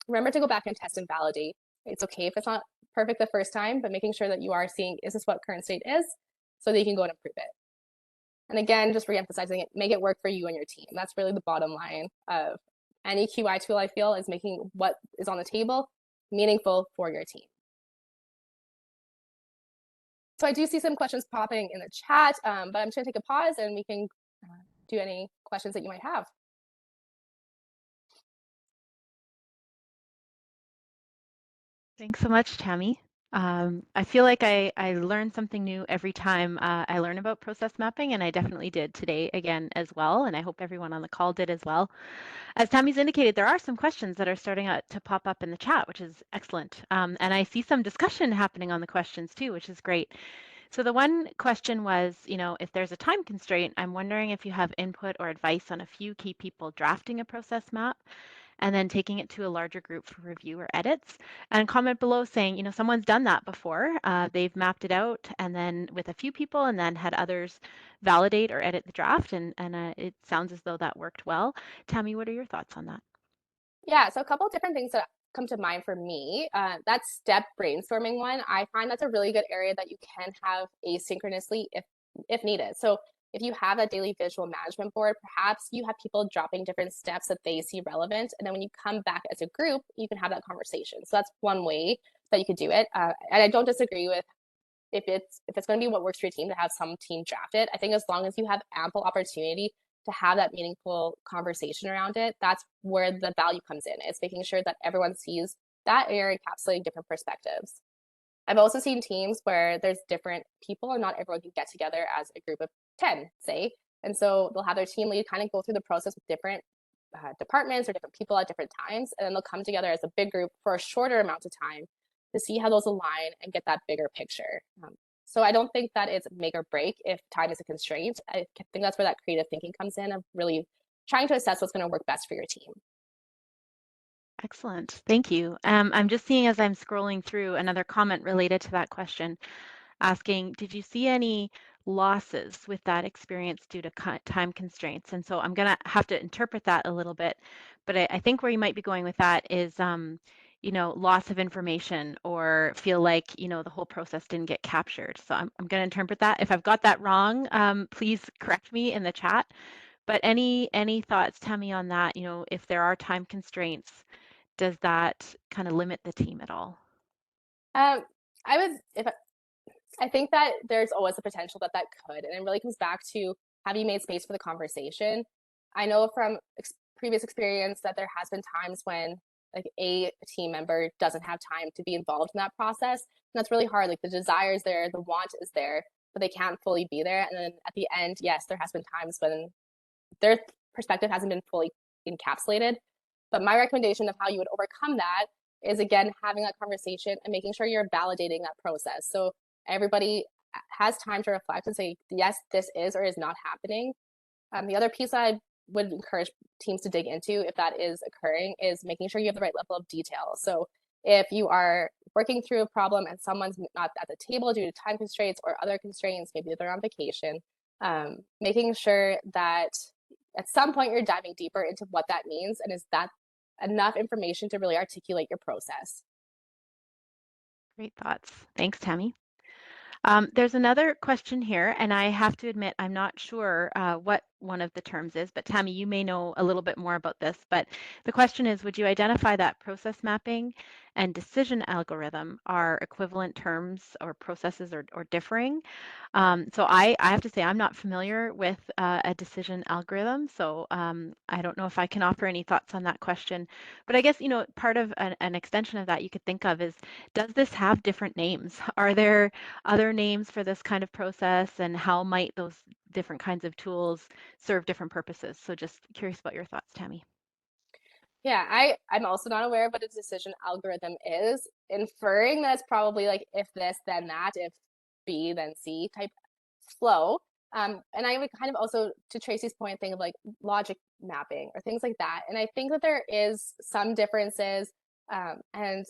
Remember to go back and test and validate. It's okay if it's not perfect the first time, but making sure that you are seeing, is this what current state is, so that you can go and improve it. And again, just re-emphasizing it, make it work for you and your team. That's really the bottom line of any QI tool, I feel, is making what is on the table meaningful for your team. So I do see some questions popping in the chat, but I'm just going to take a pause and we can do any questions that you might have. Thanks so much, Tammy. I feel like I learn something new every time I learn about process mapping, and I definitely did today again as well, and I hope everyone on the call did as well. As Tammy's indicated, there are some questions that are starting to pop up in the chat, which is excellent. And I see some discussion happening on the questions too, which is great. So the one question was, if there's a time constraint, I'm wondering if you have input or advice on a few key people drafting a process map and then taking it to a larger group for review or edits. And comment below saying, someone's done that before. They've mapped it out and then with a few people and then had others validate or edit the draft. And it sounds as though that worked well. Tammy, what are your thoughts on that? Yeah, so a couple of different things that come to mind for me. That step brainstorming one, I find that's a really good area that you can have asynchronously if needed. So if you have that daily visual management board, perhaps you have people dropping different steps that they see relevant. And then when you come back as a group, you can have that conversation. So that's one way that you could do it. And I don't disagree with if it's going to be what works for your team to have some team draft it. I think as long as you have ample opportunity to have that meaningful conversation around it, that's where the value comes in. It's making sure that everyone sees that and you're encapsulating different perspectives. I've also seen teams where there's different people and not everyone can get together as a group of 10, say. And so they'll have their team lead kind of go through the process with different departments or different people at different times, and then they'll come together as a big group for a shorter amount of time to see how those align and get that bigger picture. So I don't think that it's make or break if time is a constraint. I think that's where that creative thinking comes in, of really trying to assess what's going to work best for your team. Excellent. Thank you. I'm just seeing as I'm scrolling through another comment related to that question, asking, did you see any losses with that experience due to time constraints? And so I'm going to have to interpret that a little bit, but I think where you might be going with that is, loss of information or feel like, the whole process didn't get captured. So I'm going to interpret that. If I've got that wrong, please correct me in the chat. But any thoughts, Tammy, on that? If there are time constraints, does that kind of limit the team at all? I think that there's always a potential that could, and it really comes back to, have you made space for the conversation? I know from previous experience that there has been times when like a team member doesn't have time to be involved in that process, and that's really hard. Like the desire is there, the want is there, but they can't fully be there. And then at the end, yes, there has been times when their perspective hasn't been fully encapsulated. But my recommendation of how you would overcome that is, again, having that conversation and making sure you're validating that process. So everybody has time to reflect and say, yes, this is or is not happening. The other piece I would encourage teams to dig into if that is occurring is making sure you have the right level of detail. So if you are working through a problem and someone's not at the table due to time constraints or other constraints, maybe they're on vacation, making sure that at some point you're diving deeper into what that means and is that enough information to really articulate your process. Great thoughts. Thanks, Tammy. There's another question here, and I have to admit I'm not sure what one of the terms is, but Tammy, you may know a little bit more about this. But the question is, would you identify that process mapping and decision algorithm are equivalent terms or processes or differing? So I have to say I'm not familiar with a decision algorithm, so I don't know if I can offer any thoughts on that question. But I guess, part of an extension of that you could think of is, does this have different names? Are there other names for this kind of process, and how might those different kinds of tools serve different purposes? So just curious about your thoughts, Tammy. Yeah, I'm also not aware of what a decision algorithm is, inferring that it's probably like if this, then that, if B, then C type flow. And I would kind of also, to Tracy's point, think of like logic mapping or things like that. And I think that there is some differences. And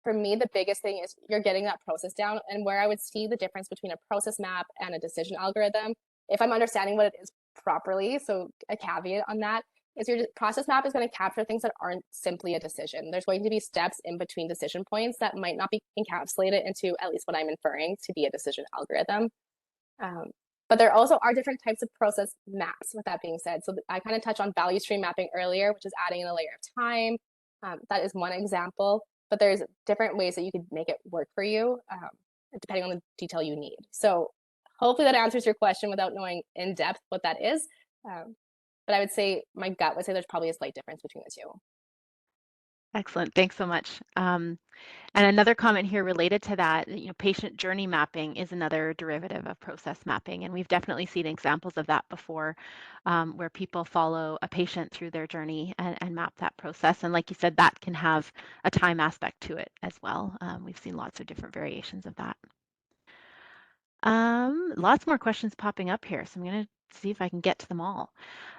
for me, the biggest thing is you're getting that process down. And where I would see the difference between a process map and a decision algorithm, if I'm understanding what it is properly, so a caveat on that, is your process map is going to capture things that aren't simply a decision. There's going to be steps in between decision points that might not be encapsulated into at least what I'm inferring to be a decision algorithm. Um, but there also are different types of process maps, with that being said. So I kind of touched on value stream mapping earlier, which is adding in a layer of time. That is one example, but there's different ways that you could make it work for you, depending on the detail you need. So hopefully that answers your question without knowing in depth what that is. But I would say my gut would say there's probably a slight difference between the two. Excellent. Thanks so much. And another comment here related to that, patient journey mapping is another derivative of process mapping. And we've definitely seen examples of that before, where people follow a patient through their journey and map that process. And like you said, that can have a time aspect to it as well. We've seen lots of different variations of that. Lots more questions popping up here, so I'm going to see if I can get to them all.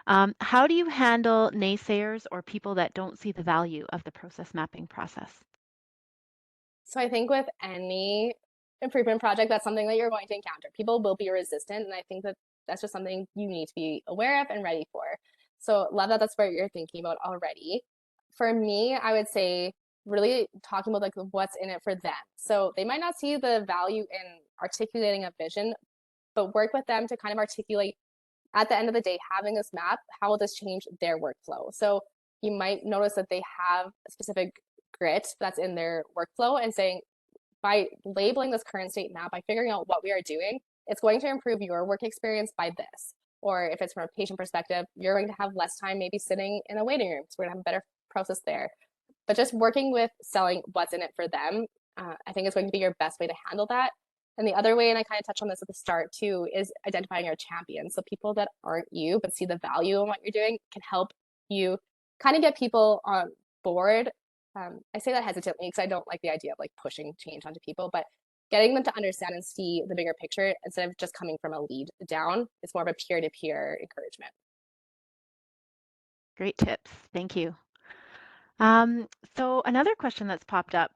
How do you handle naysayers or people that don't see the value of the process mapping process? So I think with any improvement project, that's something that you're going to encounter. People will be resistant, and I think that that's just something you need to be aware of and ready for. So love that that's what you're thinking about already. For me, I would say really talking about like what's in it for them. So they might not see the value in articulating a vision, but work with them to kind of articulate at the end of the day, having this map, how will this change their workflow? So you might notice that they have a specific grit that's in their workflow and saying, by labeling this current state map, by figuring out what we are doing, it's going to improve your work experience by this. Or if it's from a patient perspective, you're going to have less time maybe sitting in a waiting room. So we're going to have a better process there. But just working with selling what's in it for them, I think is going to be your best way to handle that. And the other way, and I kind of touched on this at the start too, is identifying your champions. So people that aren't you, but see the value in what you're doing can help you kind of get people on board. I say that hesitantly because I don't like the idea of like pushing change onto people, but getting them to understand and see the bigger picture instead of just coming from a lead down. It's more of a peer-to-peer encouragement. Great tips. Thank you. Um, so another question that's popped up,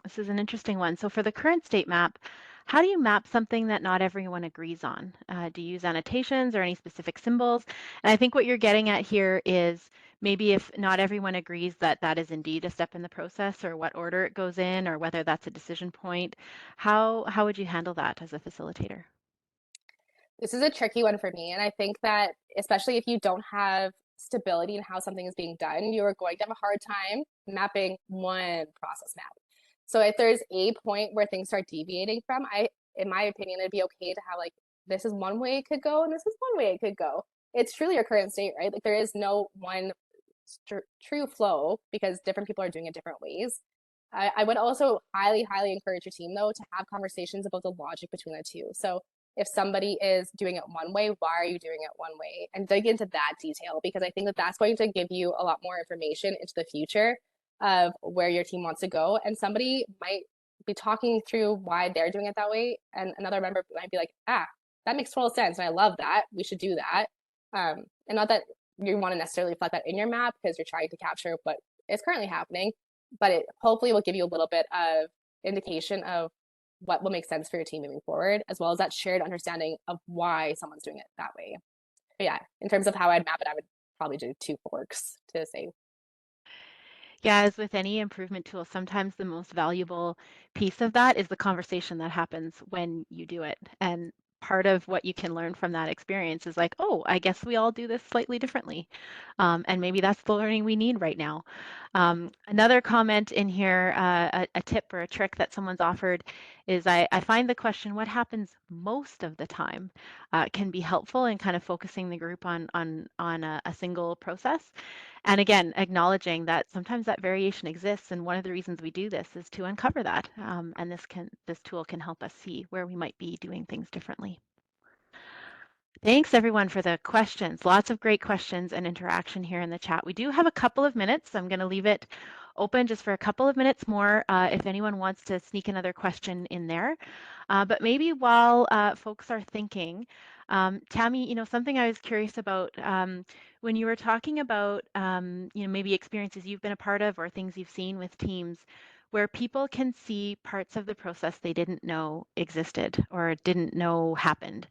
this is an interesting one. So for the current state map, how do you map something that not everyone agrees on? Do you use annotations or any specific symbols? And I think what you're getting at here is maybe if not everyone agrees that that is indeed a step in the process, or what order it goes in, or whether that's a decision point, how would you handle that as a facilitator? This is a tricky one for me. And I think that especially if you don't have stability in how something is being done, you are going to have a hard time mapping one process map. So if there's a point where things start deviating from, in my opinion, it'd be okay to have like, this is one way it could go and this is one way it could go. It's truly your current state, right? Like there is no one true flow because different people are doing it different ways. I would also highly, highly encourage your team though to have conversations about the logic between the two. So if somebody is doing it one way, why are you doing it one way? And dig into that detail because I think that that's going to give you a lot more information into the future of where your team wants to go. And somebody might be talking through why they're doing it that way. And another member might be like, that makes total sense. And I love that. We should do that. And not that you want to necessarily reflect that in your map because you're trying to capture what is currently happening, but it hopefully will give you a little bit of indication of what will make sense for your team moving forward, as well as that shared understanding of why someone's doing it that way. But yeah, in terms of how I'd map it, I would probably do 2 forks to say. Yeah, as with any improvement tool, sometimes the most valuable piece of that is the conversation that happens when you do it. And part of what you can learn from that experience is like, oh, I guess we all do this slightly differently. And maybe that's the learning we need right now. Another comment in here, a tip or a trick that someone's offered is I find the question, what happens most of the time, can be helpful in kind of focusing the group on a single process. And again, acknowledging that sometimes that variation exists, and one of the reasons we do this is to uncover that. And this tool can help us see where we might be doing things differently. Thanks everyone for the questions. Lots of great questions and interaction here in the chat. We do have a couple of minutes. I'm going to leave it open just for a couple of minutes more if anyone wants to sneak another question in there. But maybe while folks are thinking, Tammy, something I was curious about when you were talking about, maybe experiences you've been a part of or things you've seen with teams where people can see parts of the process they didn't know existed or didn't know happened.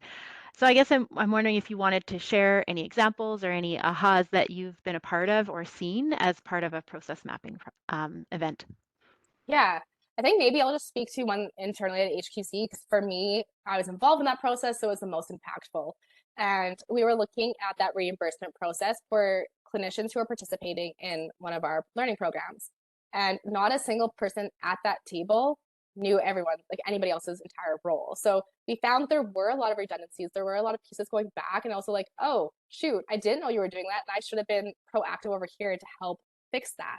So I guess I'm wondering if you wanted to share any examples or any ahas that you've been a part of or seen as part of a process mapping event. Yeah, I think maybe I'll just speak to one internally at HQC because for me, I was involved in that process, so it was the most impactful. And we were looking at that reimbursement process for clinicians who are participating in one of our learning programs. And not a single person at that table knew everyone, like anybody else's entire role. So we found there were a lot of redundancies. There were a lot of pieces going back, and also like, oh, shoot, I didn't know you were doing that. And I should have been proactive over here to help fix that.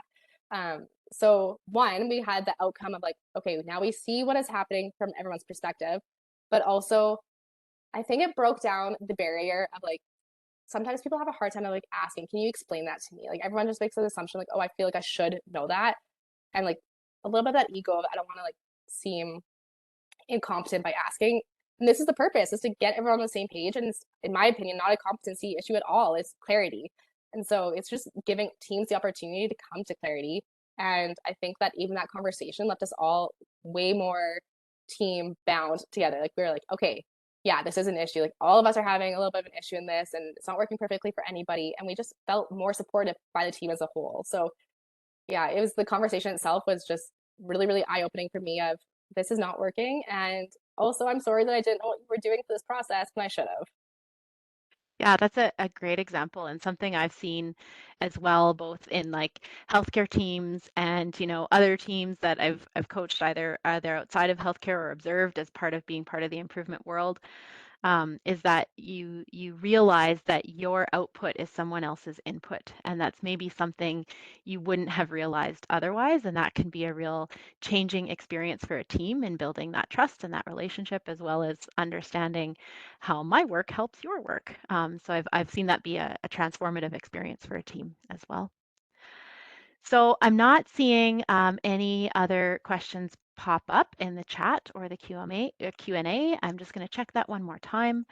So one, we had the outcome of like, okay, now we see what is happening from everyone's perspective, but also I think it broke down the barrier of like, sometimes people have a hard time of like asking, can you explain that to me? Like everyone just makes an assumption like, oh, I feel like I should know that. And like a little bit of that ego of I don't want to like seem incompetent by asking. And this is the purpose, is to get everyone on the same page. And it's, in my opinion, not a competency issue at all. It's clarity. And so it's just giving teams the opportunity to come to clarity. And I think that even that conversation left us all way more team bound together. Like we were like, okay, yeah, this is an issue. Like all of us are having a little bit of an issue in this, and it's not working perfectly for anybody. And we just felt more supportive by the team as a whole. So yeah, it was the conversation itself was just really, really eye opening for me of this is not working. And also, I'm sorry that I didn't know what you were doing for this process when I should have. Yeah, that's a great example and something I've seen as well, both in like healthcare teams and other teams that I've coached either outside of healthcare or observed as part of being part of the improvement world. Is that you realize that your output is someone else's input, and that's maybe something you wouldn't have realized otherwise, and that can be a real changing experience for a team in building that trust and that relationship, as well as understanding how my work helps your work. So I've seen that be a transformative experience for a team as well. So I'm not seeing any other questions pop up in the chat or the Q&A. I'm just going to check that one more time.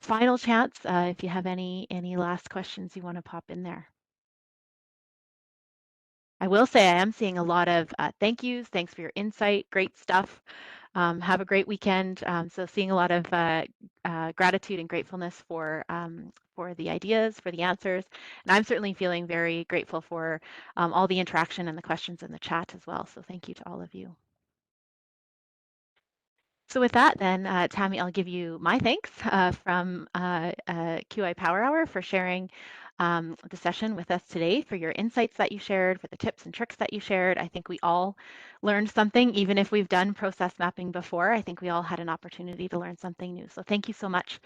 Final chance if you have any last questions you want to pop in there. I will say I am seeing a lot of thank yous. Thanks for your insight. Great stuff. Have a great weekend. So seeing a lot of gratitude and gratefulness for the ideas, for the answers. And I'm certainly feeling very grateful for all the interaction and the questions in the chat as well. So thank you to all of you. So with that, then, Tammy, I'll give you my thanks from QI Power Hour for sharing the session with us today, for your insights that you shared, for the tips and tricks that you shared. I think we all learned something, even if we've done process mapping before. I think we all had an opportunity to learn something new. So thank you so much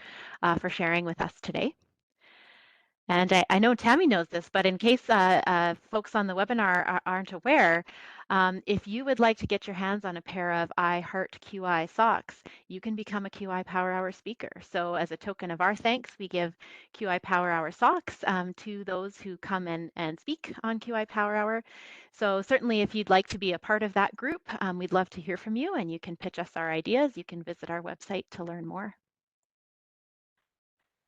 for sharing with us today. And I know Tammy knows this, but in case folks on the webinar aren't aware, if you would like to get your hands on a pair of I Heart QI socks, you can become a QI Power Hour speaker. So as a token of our thanks, we give QI Power Hour socks to those who come and speak on QI Power Hour. So certainly if you'd like to be a part of that group, we'd love to hear from you, and you can pitch us our ideas. You can visit our website to learn more.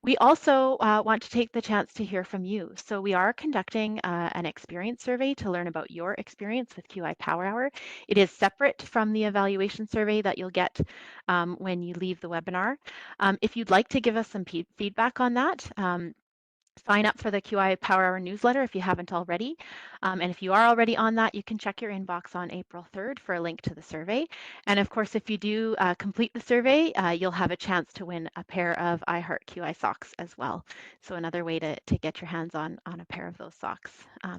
We also want to take the chance to hear from you. So we are conducting an experience survey to learn about your experience with QI Power Hour. It is separate from the evaluation survey that you'll get when you leave the webinar. If you'd like to give us some feedback on that, sign up for the QI Power Hour newsletter if you haven't already. And if you are already on that, you can check your inbox on April 3rd for a link to the survey. And of course, if you do complete the survey, you'll have a chance to win a pair of iHeart QI socks as well. So another way to get your hands on a pair of those socks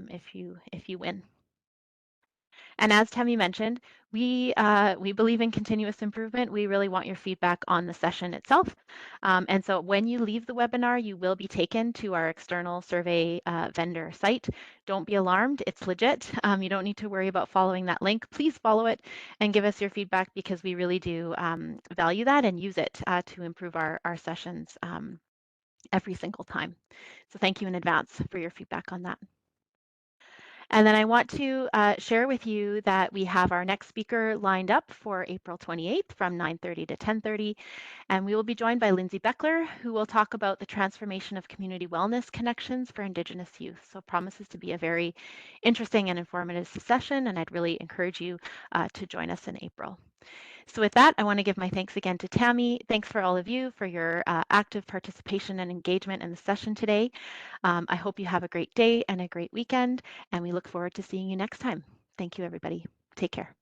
if you win. And as Tammy mentioned, we believe in continuous improvement. We really want your feedback on the session itself. And so when you leave the webinar, you will be taken to our external survey vendor site. Don't be alarmed, it's legit. You don't need to worry about following that link. Please follow it and give us your feedback because we really do value that and use it to improve our sessions every single time. So thank you in advance for your feedback on that. And then I want to share with you that we have our next speaker lined up for April 28th from 9:30 to 10:30. And we will be joined by Lindsay Beckler, who will talk about the transformation of community wellness connections for Indigenous youth. So promises to be a very interesting and informative session, and I'd really encourage you to join us in April. So with that, I want to give my thanks again to Tammy. Thanks for all of you for your active participation and engagement in the session today. I hope you have a great day and a great weekend, and we look forward to seeing you next time. Thank you, everybody. Take care.